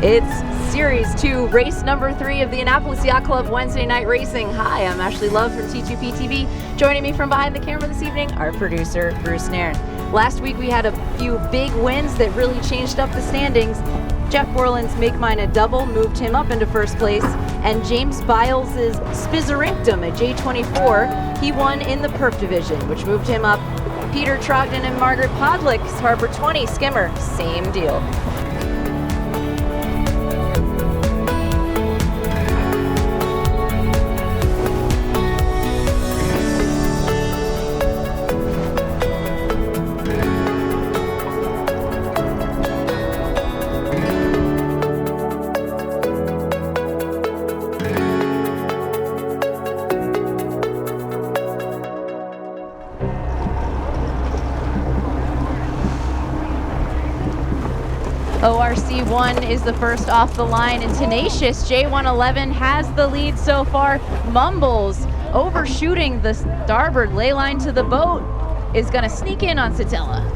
It's Series 2, race number 3 of the Annapolis Yacht Club Wednesday night racing. Hi, I'm Ashley Love from T2P TV. Joining me from behind the camera this evening, our producer, Bruce Nairn. Last week we had a few big wins that really changed up the standings. Jeff Borland's Make Mine a Double moved him up into first place, and James Biles' Spizzerinctum at J24, he won in the Perp division, which moved him up. Peter Trogdon and Margaret Podlick's Harbor 20 Skimmer, same deal. ORC1 is the first off the line, and Tenacious J111 has the lead so far. Mumbles overshooting the starboard ley line to the boat is going to sneak in on Satella.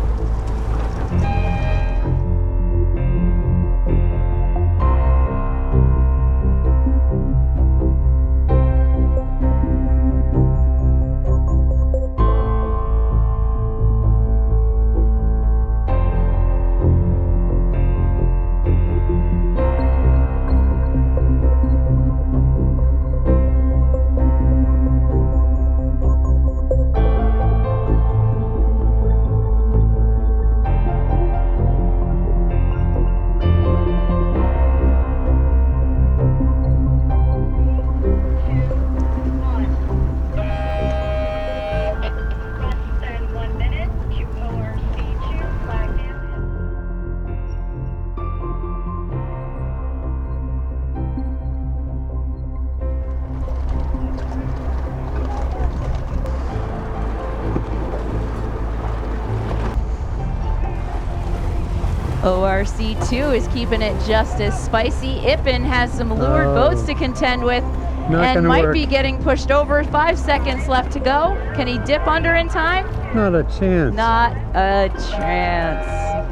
ORC2 is keeping it just as spicy. Ippen has some lured boats to contend with and might be getting pushed over. 5 seconds left to go. Can he dip under in time? Not a chance. Not a chance.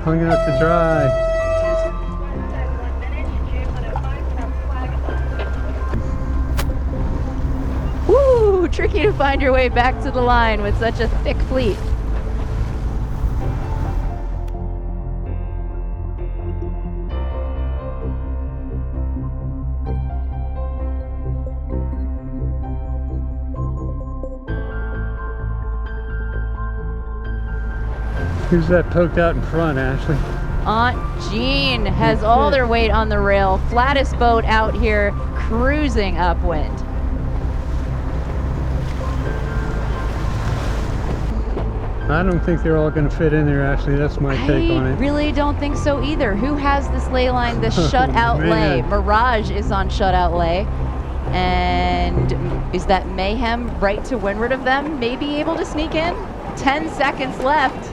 Hung out to dry. Woo! Tricky to find your way back to the line with such a thick fleet. Who's that poked out in front, Ashley? Aunt Jean has all their weight on the rail. Flattest boat out here, cruising upwind. I don't think they're all going to fit in there, Ashley. That's my take on it. I really don't think so either. Who has this ley line, the shutout lay? Mirage is on shutout lay. And is that Mayhem right to windward of them? Maybe able to sneak in? 10 seconds left.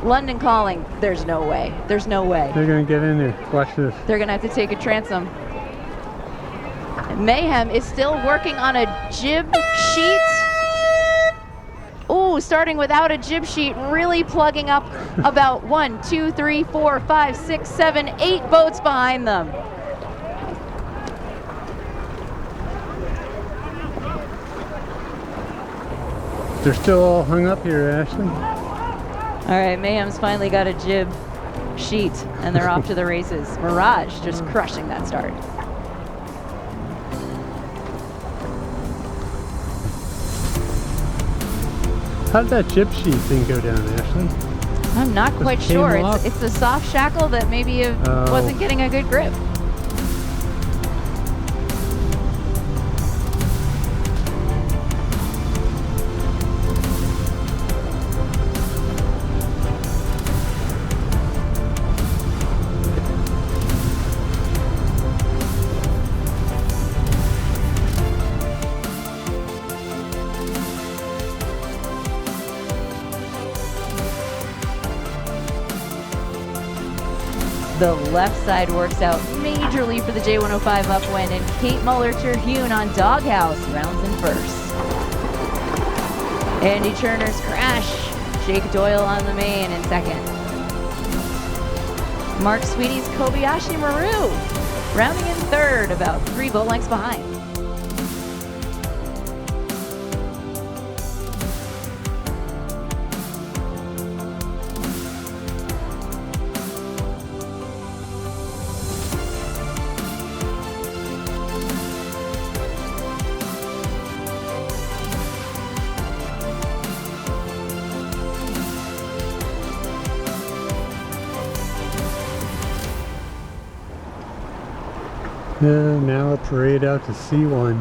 London calling. There's no way. There's no way. They're going to get in there. Watch this. They're going to have to take a transom. Mayhem is still working on a jib sheet. Ooh, starting without a jib sheet, really plugging up about 1, 2, 3, 4, 5, 6, 7, 8 boats behind them. They're still all hung up here, Ashley. All right, Mayhem's finally got a jib sheet, and they're off to the races. Mirage just crushing that start. How did that jib sheet thing go down, Ashley? I'm not quite sure. It's a soft shackle that maybe wasn't getting a good grip. The left side works out majorly for the J105 upwind, and Kate Muller-Terhune on Doghouse rounds in first. Andy Cherner's Crash, Jake Doyle on the main in second. Mark Sweeney's Kobayashi Maru, rounding in third, about 3 boat lengths behind. Now a parade out to C1.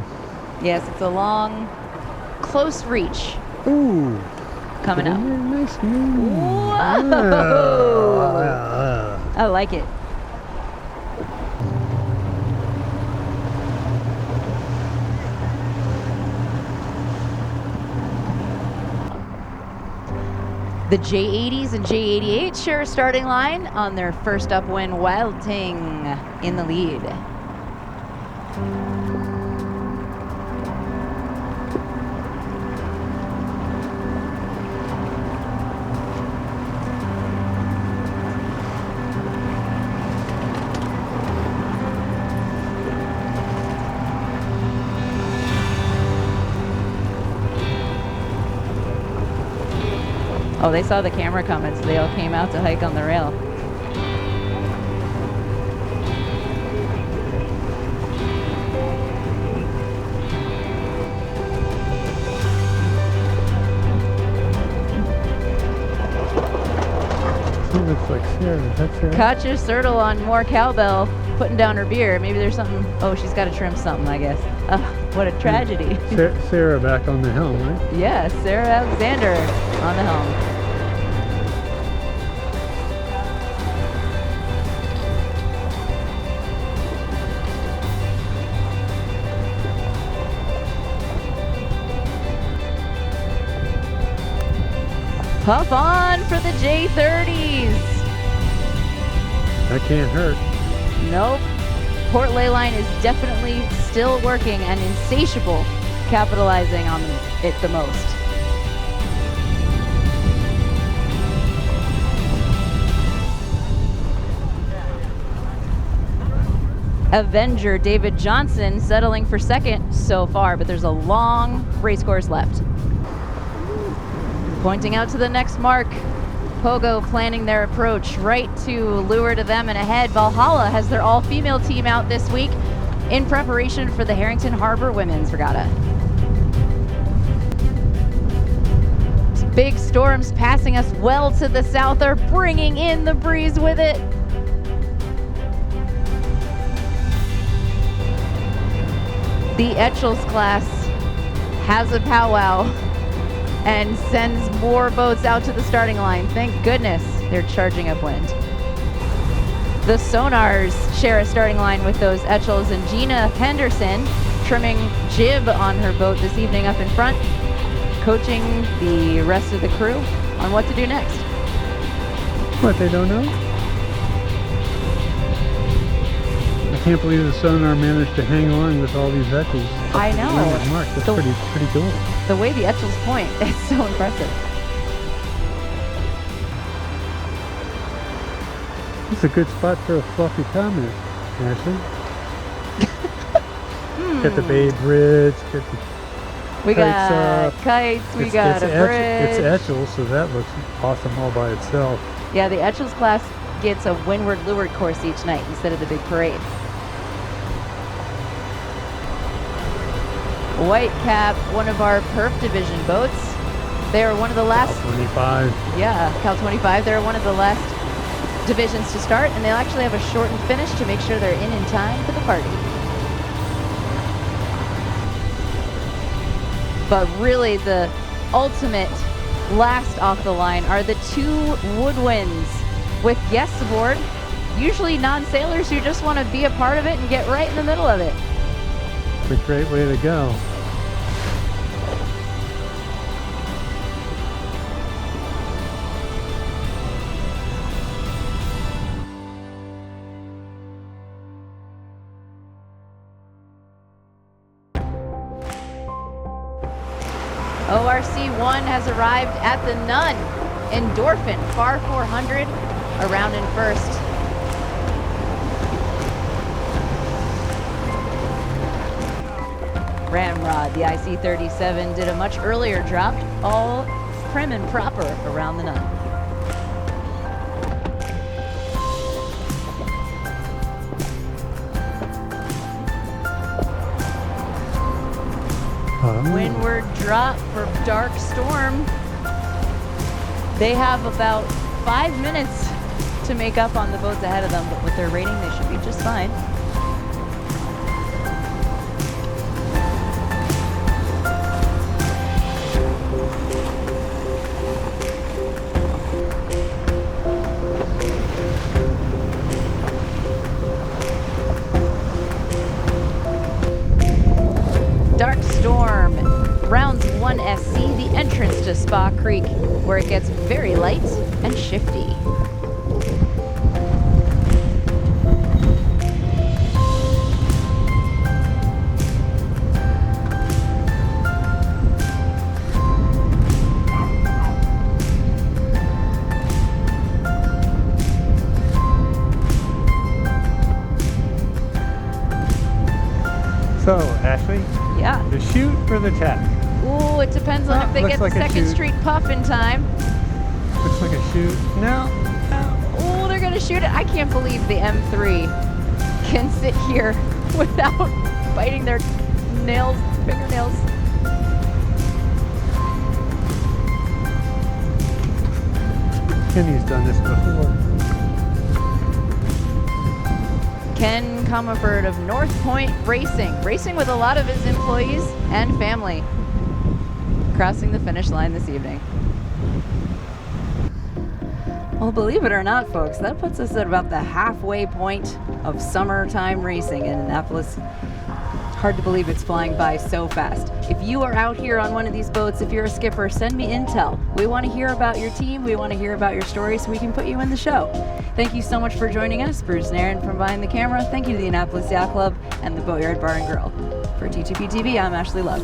Yes, it's a long, close reach Ooh. coming up. Nice move. Whoa! I like it. The J80s and J88 share a starting line on their first upwind. Wild Ting in the lead. Oh, they saw the camera coming, so they all came out to hike on the rail. She looks like Sarah. Is that Sarah? Katja Sertle on more cowbell, putting down her beer. Maybe there's something. Oh, she's got to trim something, I guess. What a tragedy. Sarah back on the helm, right? Yes, Sarah Alexander on the helm. Puff on for the J30s. That can't hurt. Nope. Port Leyline is definitely still working and insatiable, capitalizing on it the most. Avenger David Johnson settling for second so far, but there's a long race course left. Pointing out to the next mark, Pogo planning their approach right to lure to them and ahead. Valhalla has their all-female team out this week in preparation for the Harrington Harbor Women's Regatta. Big storms passing us well to the south are bringing in the breeze with it. The Etchells class has a powwow and sends more boats out to the starting line. Thank goodness they're charging upwind. The Sonars share a starting line with those Etchells, and Gina Henderson trimming jib on her boat this evening up in front, coaching the rest of the crew on what to do next. What, they don't know? I can't believe the Sonar managed to hang on with all these Etchells. I know. Mark, that's pretty cool. The way the Etchells point, it's so impressive. It's a good spot for a fluffy comment, Ashley. Get the Bay Bridge, get the We kites got up. kites, we got a bridge. It's Etchells, so that looks awesome all by itself. Yeah, the Etchells class gets a windward-leeward course each night instead of the big parade. Whitecap, one of our Perf Division boats. They are one of the last... Cal 25. Yeah, Cal 25. They're one of the last divisions to start, and they'll actually have a shortened finish to make sure they're in time for the party. But really, the ultimate last off the line are the two woodwinds with guests aboard, usually non-sailors who just want to be a part of it and get right in the middle of it. It's a great way to go. ORC1 has arrived at the Nun. Endorphin, Far 400, around in first. Ramrod, the IC-37, did a much earlier drop, all prim and proper around the Nun. Windward drop for Dark Storm. They have about 5 minutes to make up on the boats ahead of them, but with their rating, they should be just fine. Dark Storm rounds 1 SC, the entrance to Spa Creek, where it gets very light and shifty. So, Ashley, Yeah. the chute for the tack. Ooh, it depends on if they Looks get like the a 2nd chute. Street puff in time. Looks like a chute. No. Oh, they're gonna shoot it. I can't believe the M3 can sit here without biting their nails, fingernails. Kenny's done this before. Ken Comerford of North Point racing with a lot of his employees and family, crossing the finish line this evening. Well, believe it or not, folks, that puts us at about the halfway point of summertime racing in Annapolis. Hard to believe it's flying by so fast. If you are out here on one of these boats, if you're a skipper, send me intel. We want to hear about your team. We want to hear about your story so we can put you in the show. Thank you so much for joining us. Bruce and Aaron from behind the camera. Thank you to the Annapolis Yacht Club and the Boatyard Bar and Grill. For T2P TV, I'm Ashley Love.